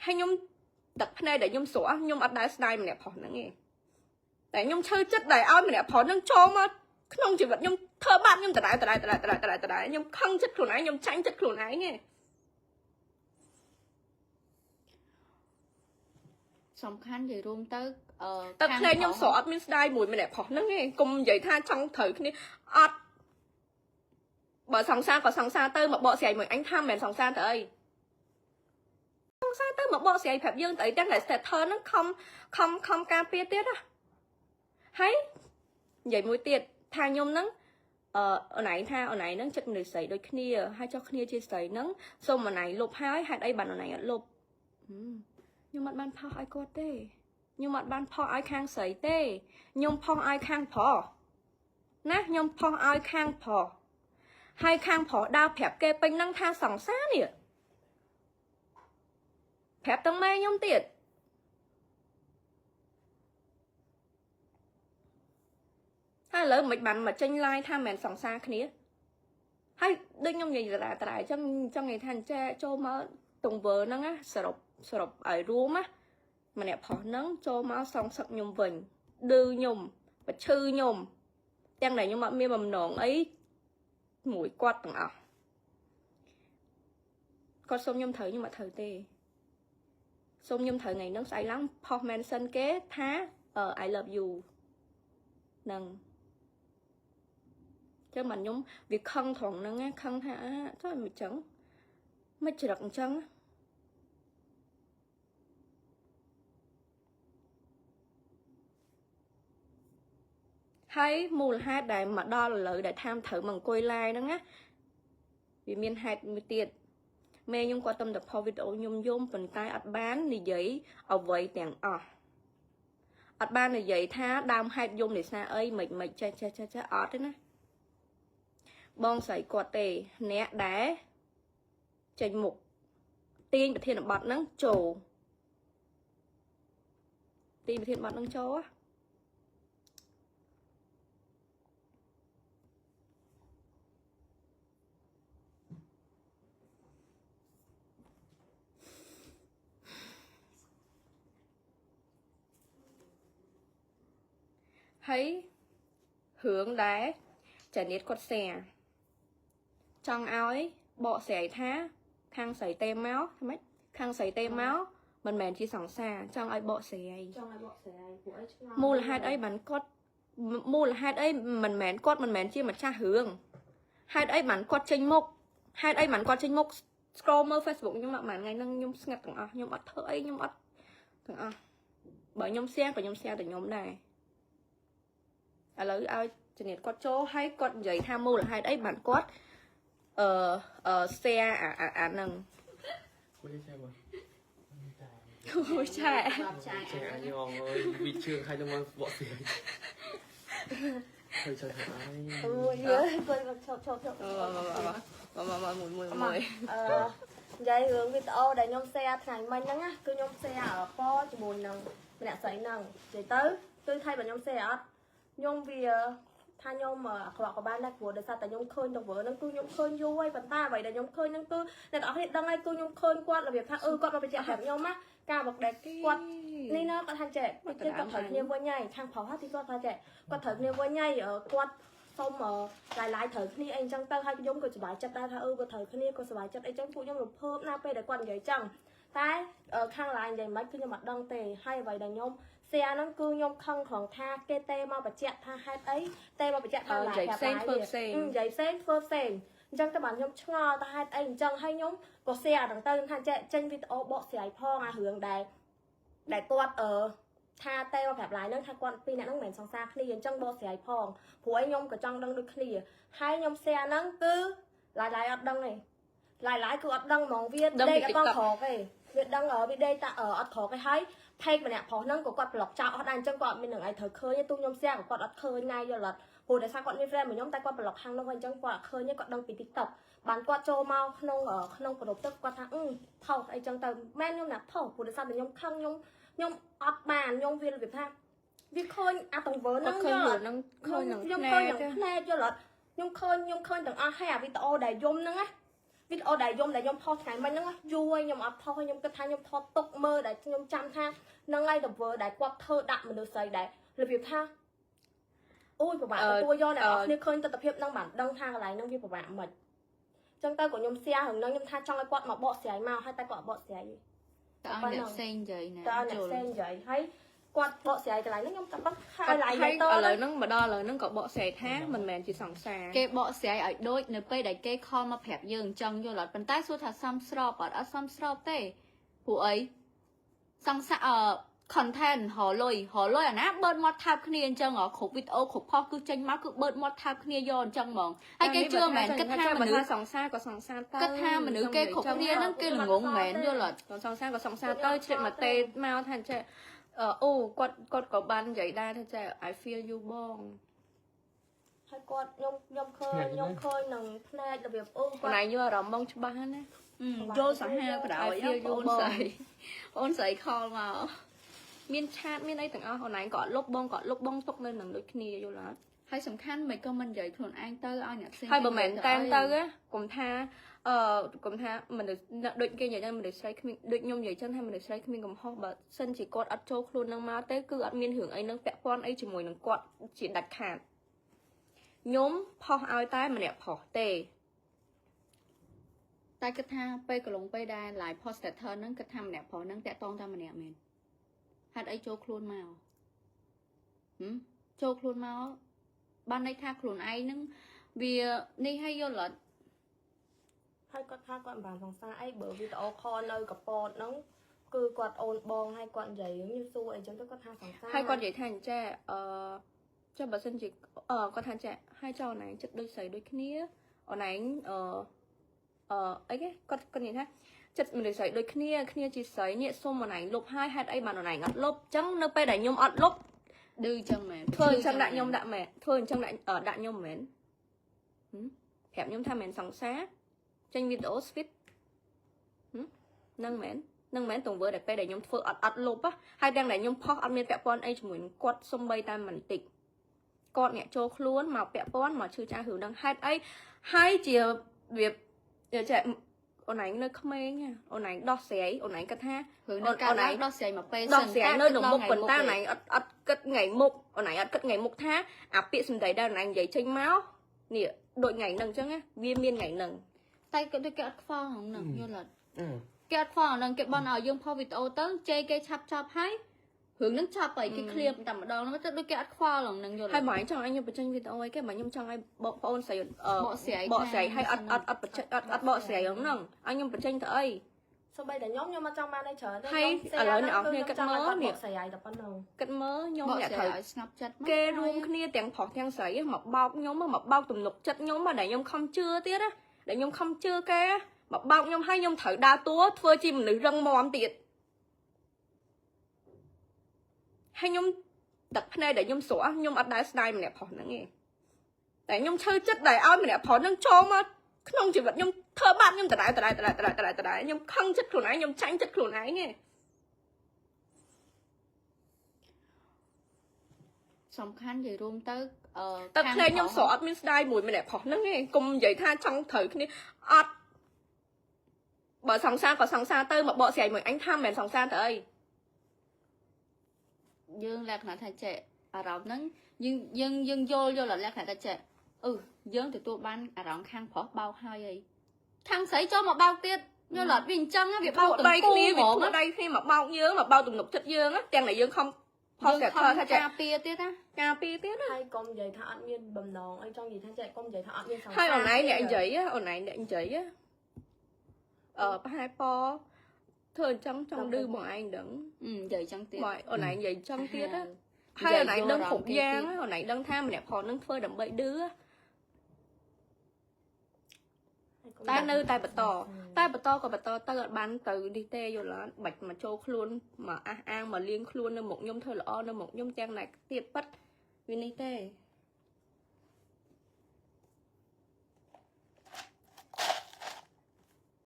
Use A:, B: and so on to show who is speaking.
A: hay nhung đặt này để nhung sủa nhung ở đáy style mình đẹp phỏ nó nghe để nhung chơi chất đầy ao mình đẹp phỏ nó cho mà không chỉ vật nhung thơ bạn nhung từ đại nhung không chấtខ្លួនឯង nhung tránh chấtខ្លួនឯង nghe
B: សំខាន់និយាយរួមទៅ
A: តែផ្លែខ្ញុំស្រកអត់មានស្ដាយមួយម្នាក់ផុសហ្នឹងឯងកុំនិយាយថាចង់ត្រូវគ្នាអត់បើសង្សារក៏សង្សារទៅមកបកស្រាយមួយអញថាមិនមែនសង្សារទៅអីសង្សារទៅមកបកស្រាយប្រាប់យើងទៅអីទាំងតែ status ហ្នឹងខំការពារទៀតណាហើយនិយាយមួយទៀតថាខ្ញុំហ្នឹងអូនឯងថាអូនឯងហ្នឹងចិត្តមនុស្សស្រីដូចគ្នាហើយចុះគ្នាជាស្រីហ្នឹងសូមអូនឯងលុបហើយហេតុអីបានអូនឯងអត់លុបខ្ញុំអត់បានផុសឲ្យគាត់ទេខ្ញុំអត់បានផុសឲ្យខាងស្រីទេខ្ញុំផុសឲ្យខាងប្រុសណាខ្ញុំផុសឲ្យខាងប្រុសហើយខាងប្រុសដើរប្រាប់គេពេញហ្នឹងថាសង្សារនេះប្រាប់ទាំងម៉ែខ្ញុំទៀតហើយឥឡូវមិនបានមកចេញ live ថាមិនមែនសង្សារគ្នាហើយដូចខ្ញុំនិយាយតាអញ្ចឹងចង់និយាយថាចេះចូលមកទង្វើហ្នឹងណាសរុបឲ្យរួមណាម្នាក់ប្រុសហ្នឹងចូលមកសងសឹកខ្ញុំវិញឌឺខ្ញុំបឈឺខ្ញុំទាំងដែលខ្ញុំអត់មានបំណងអីមួយគាត់ទាំងអស់គាត់សុំខ្ញុំត្រូវខ្ញុំអត់ត្រូវទេសុំខ្ញុំត្រូវថ្ងៃហ្នឹងស្អែកឡើងផុស mention គេថា I love you ហ្នឹងចឹងមិនខ្ញុំវាខឹងត្រង់ហ្នឹងខឹងថាចុះមិនចឹងមិនច្រឹកអញ្ចឹងហើយមូលហេតុដែលមកដល់ឥឡូវដែលតាមត្រូវមកអង្គុយ live ហ្នឹងណាវាមានហេតុមួយទៀតមេខ្ញុំគាត់ទៅផុសវីដេអូខ្ញុំយំប៉ុន្តែអត់បាននិយាយអ្វីទាំងអស់អត់បាននិយាយថាដើមហេតុយំនេះសារអីមិនចេះអត់ទេណាបងស្រីគាត់ទេអ្នកដែលចេញមុខទាញប្រធានបទហ្នឹងចូលទាញប្រធានបទហ្នឹងចូលហើយរឿងដែរចានៀតគាត់แชร์ចង់ឲ្យបកស្រាយថាខាងស្រីទេមកហ្មងខាងស្រីទេមកមិនមែនជាសង្សារចង់ឲ្យបកស្រាយពួកអីឆ្ងល់មូលហេតុអីបានគាត់មូលហេតុអីមិនមែនគាត់មិនមែនជាម្ចាស់រឿងហេតុអីបានគាត់ចេញមុខហេតុអីបានគាត់ចេញមុខ scroll មើល Facebook ខ្ញុំមួយថ្ងៃហ្នឹងខ្ញុំស្ងាត់ទាំងអស់ខ្ញុំអត់ធ្វើអីខ្ញុំអត់ទាំងអស់បើខ្ញុំshareក៏ខ្ញុំ share តែខ្ញុំដែរឥឡូវឲ្យជំនាញគាត់ចូលហើយគាត់និយាយថាមូលហេតុអីបានគាត់share អាហ្នឹងអូយឆែ
C: anh ngon ơi bị trường hai năm bọ xỉa thôi trời ơi
D: ôi quên chọc
A: mùi
D: និយាយរឿងវីដេអូដែលខ្ញុំ share ថ្ងៃមិញហ្នឹងណាគឺខ្ញុំ share ពណ៌ជាមួយនឹងម្នាក់ស្រីហ្នឹងនិយាយទៅគឺថៃបើខ្ញុំ share អត់ខ្ញុំវាថាខ្ញុំអាក្រក់ក៏បានដែរព្រោះដោយសារតែខ្ញុំឃើញទង្វើហ្នឹងគឺខ្ញុំឃើញយូរហើយប៉ុន្តែអ្វីដែលខ្ញុំឃើញហ្នឹងគឺអ្នកនរគ្នាដឹងហើយគឺខ្ញុំឃើញគាត់របៀបថាគាត់មកបញ្ជាក់ប្រាប់ខ្ញុំណាការមកដែលគាត់នេះណាគាត់ថាចេះគាត់ត្រូវគ្នាវិញហើយខាងប្រុសទីគាត់ថាចេះគាត់ត្រូវគ្នាវិញហើយគាត់សុំឡាយត្រូវគ្នាអីអញ្ចឹងទៅហើយខ្ញុំក៏សប្បាយចិត្តដែរថាគាត់ត្រូវគ្នាក៏សប្បាយចិត្តអីចឹងពួកខ្ញុំរំភើបណាពេលដែលគាត់និយាយចឹងតែខាងឡាយនិយាយមិនគឺខ្ញុំអត់ដឹងទេហើយអ្វីដែលខ្ញុំshare ហ្នឹងគឺខ្ញុំខឹងក្នុងថាគេទេមកបញ្ជាក់ថាហេតុអីទេមកបញ្ជាក់ថាឡាយផ្សេងធ្វើផ្សេងនិយាយផ្សេងធ្វើផ្សេងអញ្ចឹងតែបានខ្ញុំឆ្ងល់ថាហេតុអីអញ្ចឹងហើយខ្ញុំក៏ share ហ្នឹងទៅថាចេញវីដេអូបកស្រាយផងអារឿងដែលគាត់ថាទេមកប្រាប់ឡាយហ្នឹងថាគាត់ពីរអ្នកហ្នឹងមិនមែនសង្សារគ្នាអញ្ចឹងបកស្រាយផងព្រោះឯងខ្ញុំក៏ចង់ដឹងដូចគ្នាហើយខ្ញុំ share ហ្នឹងគឺឡាយអត់ដឹងទេឡាយគឺអត់ដឹងហ្មងវាដេកអត់ផងទេវាដឹងវាដេកតែអត់ក្រកទេហើយផេកម្នាក់ប្រុសហ្នឹងក៏គាត់ប្លុកចោលអស់ដែរអញ្ចឹងគាត់អត់មាននឹងអីត្រូវឃើញទេទូខ្ញុំ share ក៏គាត់អត់ឃើញណាយល់អត់ព្រោះដោយសារគាត់មាន friend មួយខ្ញុំតែគាត់ប្លុកខាងនោះហើយអញ្ចឹងគាត់អត់ឃើញទេគាត់ដឹងពី TikTok បានគាត់ចូលមកក្នុងប្រពទឹកគាត់ថាថោកអីចឹងទៅមែនខ្ញុំណាថោកព្រោះដោយសារតែខ្ញុំខឹងខ្ញុំអត់បានខ្ញុំវារបៀបថាវាឃើញអាទង្វើហ្នឹងយល់ហ្នឹងឃើញនឹងខ្ញុំឃើញនឹងភ្នែកយល់អត់ខ្ញុំឃើញទាំងអស់ហើយអាវីដេអូដែលយំហ្នឹងណា វីដេអូដែលខ្ញុំថតថ្ងៃមិញហ្នឹងយូរហើយខ្ញុំអត់ថតហើយខ្ញុំគិតថាខ្ញុំថតទុកមើលដែលខ្ញុំចាំថាហ្នឹងហើយទៅធ្វើដែលគាត់ធ្វើដាក់មនុស្សស្រីដែលរបៀបថាអូយពិបាកទទួលយកអ្នកនរគ្នាឃើញទស្សនវិជ្ជាហ្នឹងបានដឹងថាកន្លែងហ្នឹងវាពិបាកមិនចឹងទៅក៏ខ្ញុំ share រឿងហ្នឹងខ្ញុំថាចង់ឲ្យគាត់មកបកស្រាយមកហើយតែគាត់អត់បកស្រាយទេ
B: តើឲ្យអ្នកផ្សេងនិយាយណា
D: តើអ្នកផ្សេងនិយាយហើយគាត់បកស្រាយកន្លែងហ្នឹងខ្ញុំតែបឹកហើយ
A: ហើយ
D: ឡាយ
A: ឥ
D: ទៅ
A: ឡូវហ្នឹងមកដល់ឥឡូវហ្នឹងក៏បកស្រាយថាមិនមែនជាសង្សារ
B: គេបកស្រាយឲ្យដូចនៅពេលដែលគេខលមកប្រាប់យើងអញ្ចឹងយល់អត់ប៉ុន្តែសួរថាសមស្របអត់សមស្របទេព្រោះអីសង្សារcontent ហៅលុយអាណាបឺតមាត់ថាបគ្នាអញ្ចឹងគ្រប់វីដេអូគ្រប់ផុសគឺចេញមកគឺបឺតមាត់ថាបគ្នាយកអញ្ចឹងហ្មងហើយគេជឿមែនគិតថាមនុស្ស
A: សង្សារក៏សង្សារទៅ
B: គិតថាមនុស្សគេគ្រប់គ្នាហ្នឹងគេល្ងងមែនយល់អត់
A: សង្សារក៏សង្សារទៅជ្រាបមកទេមកថាចេះអូគាត់ក៏បាននិយាយដែរថាចេះ I feel you បង
D: ហើយគាត់ខ្ញុំឃើញនឹងផ្នែករបៀបអូន
A: ក
D: គាត់
A: ន្លែងយកអារម្មណ៍បងច្បាស់ណា
B: យល់សាហាវបណ្ដោយ
A: I feel you
B: អូនស្រីខលមក
A: មានឆាតមានអីទាំងអស់អូនឯងក៏អត់លុបបងក៏អត់លុបបងទុកនៅនឹងដូចគ្នាយល់អត់
B: ហើយសំខាន់មិនក៏មិននិយាយខ្លួនឯងទៅឲ្យអ្នកផ្សេង
A: ហើយបើមិនតាមទៅកុំថាកុំថាមនុស្សដូចគេនិយាយមនុស្សស្រីគ្មានដូចខ្ញុំនិយាយចឹងថាមនុស្សស្រីគ្មានកំហុសបើសិនជាគាត់អត់ចូលខ្លួននឹងមកទេគឺអត់មានរឿងអីនឹងពាក់ព័ន្ធអីជាមួយនឹងគាត់ជាដាច់ខាតខ្ញុំផុសឲ្យតែម្នាក់ផុសទេ
B: តែគិតថាពេលកន្លងពេលដែល live post status ហ្នឹងគិតថាម្នាក់ប្រុសហ្នឹងតាក់តងតែម្នាក់មែនហេតុអីចូលខ្លួនមកចូលខ្លួនមកបានន័យថាខ្លួនឯងហ្នឹងវានេះឲ្យយល់អត់
D: ហើយគាត់ថាគាត់មិនបានសង្សារអីបើវីដេអូខលនៅកពតហ្នឹងគឺគាត់អូនបងហើយគាត់និយាយខ្ញុំសួរអីចឹងទៅគាត់ថាសង្សារ
A: ហើយគាត់និយាយថាអញ្ចេះចុះបើសិនជាគាត់ថាអញ្ចេះហើយចុះអូនឯងចិត្តដូចស្រីដូចគ្នាអូនឯងអីគេគាត់និយាយថាចិត្តមនុស្សស្រីដូចគ្នាជាស្រីនេះសុំអូនឯងលុបហើយហេតុអីបានអូនឯងអត់លុបអញ្ចឹងនៅពេលដែលខ្ញុំអត់លុប
B: ឌឺអញ្ចឹងមែន
A: ធ្វើអញ្ចឹងដាក់ខ្ញុំដាក់មែនធ្វើអញ្ចឹងដាក់ខ្ញុំមែនប្រាប់ខ្ញុំថាមែនសង្សារចេញវីដេអូ sweet នឹងមែនទង្វើដែលពេលដែលខ្ញុំធ្វើអត់លុបហើយទាំងដែលខ្ញុំផុសអត់មានពាក់ព័ន្ធអីជាមួយនឹងគាត់សំបីតែមិនតិចគាត់អ្នកចូលខ្លួនមកពាក់ព័ន្ធមកឈឺចាស់រឿងហ្នឹងហេតុអីហើយជាវាចេះអូនឯងនៅក្មេងអូនឯងដោះស្រាយអូនឯងគិតថា
B: រឿងនៅកាលឡើងដោះស្រាយមកពេល
A: ដោះស្រាយនៅក្នុងមុខប៉ុន្តែអូនឯងអត់គិតថ្ងៃមុខអូនឯងអត់គិតថ្ងៃមុខថាអាពាក្យសម្ដីដែលអូនឯងនិយាយចេញមកនេះដូចថ្ងៃហ្នឹងអញ្ចឹងវាមានថ្ងៃហ្នឹង
B: តែគេដូចគេអត់ខ្វល់ហ្នឹងយល់អត់គេអត់ខ្វល់ហ្នឹងគេបន់ឲ្យយើងផុសវីដេអូទៅជេរគេឆាប់ចប់ហើយរឿងហ្នឹងឆាប់ហើយគេឃ្លៀបតែម្ដងហ្នឹងទៅដូចគេអត់ខ្វល់ហ្នឹងយល់
A: ហើយបងឯងចង់ឲ្យខ្ញុំបញ្ចេញវីដេអូអីគេបើខ្ញុំចង់ឲ្យបងប្អូនស្រីបកស្រាយហើយអត់បកស្រាយហ្នឹងឲ្យខ្ញុំបញ្ចេញទៅអី
D: សូម្បីតែខ្ញុំអត់ចង់បានអីច្រើនទេ
A: ហើយឥឡូវអ្នកនរគ្នាគិតមើលនេះ
D: ស្រីតែប៉ុណ្ណឹង
A: គិតមើលខ្ញុំ
B: បក
A: អ្នក
B: ស្រា
A: ត្រូវ
B: យឲ្យស្ងប់ចិត្តមក
A: គេរួមគ្នាទាំងប្រុសទាំងស្រីមកបោកខ្ញុំមកបោកទំនុកចិត្តខ្ញុំដែលខ្ញុំខំជឿទៀតណាដែលខ្ញុំខំជឿគេមកបោកខ្ញុំឲ្យខ្ញុំត្រូវដើរតួធ្វើជាមនុស្សរឹងមាំទៀតហើយខ្ញុំទឹកភ្នែកដែលខ្ញុំស្រក់ខ្ញុំអត់ដែរស្ដាយម្នាក់ប្រុសហ្នឹងទេតែខ្ញុំឈឺចិត្តដែលឲ្យម្នាក់ប្រុសហ្នឹងចូលមកក្នុងជីវិតខ្ញុំធ្វើបាបខ្ញុំដដែលខ្ញុំខឹងចិត្តខ្លួនឯងខ្ញុំចាញ់ចិត្តខ្លួនឯងទេ
B: សំខាន់និយាយរួមទៅ
A: ទឹកភ្នែកខ្ញុំស្រក់អត់មានស្ដាយមួយម្នាក់ប្រុសហ្នឹងទេកុំនិយាយថាចង់ត្រូវគ្នាអត់បើសង្សារក៏សង្សារទៅមកបកស្រាយមួយអញថាមិនមែនសង្សារទៅអី
B: យើងលក្ខណៈថាចេះអារម្មណ៍ហ្នឹងយើងយល់លក្ខណៈថាចេះយើងទទួលបានអារម្មណ៍ខាងប្រុសបោកហើយអីខាងស្រីចូលមកបោកទៀតយល់អត់វាអញ្ចឹងវាបោកដៃគ្នាហ្មងដៃគ្នាមកបោកយើងមកបោកទំនុកចិត្តយើងទាំងដែលយើងខំផុសតែថាចេះការពារទៀតណាការពារទៀតណា
D: ហើយកុំនិយាយថាអត់មានបំណងអីចង់និយាយថាចេះកុំនិយាយថាអត់មានសង្សារ
A: ហើយអូនឯងអ្នកនិយាយអូនឯងអ្នកនិយាយប្រហែលពធ្វើអញ្ចឹងចង់ឌឺបងឯងដឹង
B: និយាយអញ្ចឹងទៀត
A: បងអូនឯងនិយាយអញ្ចឹងទៀតណាហើយអូនឯងដឹងគ្រប់យ៉ាងអូនឯងដឹងថាម្នាក់ប្រុសនឹងធ្វើដើម្បីឌឺតែនៅតែបន្តក៏បន្តទៅអត់បានទៅនេះទេយល់អត់បាច់មកចូលខ្លួនមកអះអាងមកលៀងខ្លួននៅមុខខ្ញុំធ្វើល្អនៅមុខខ្ញុំទាំងណែទៀតប៉ិតវានេះទេ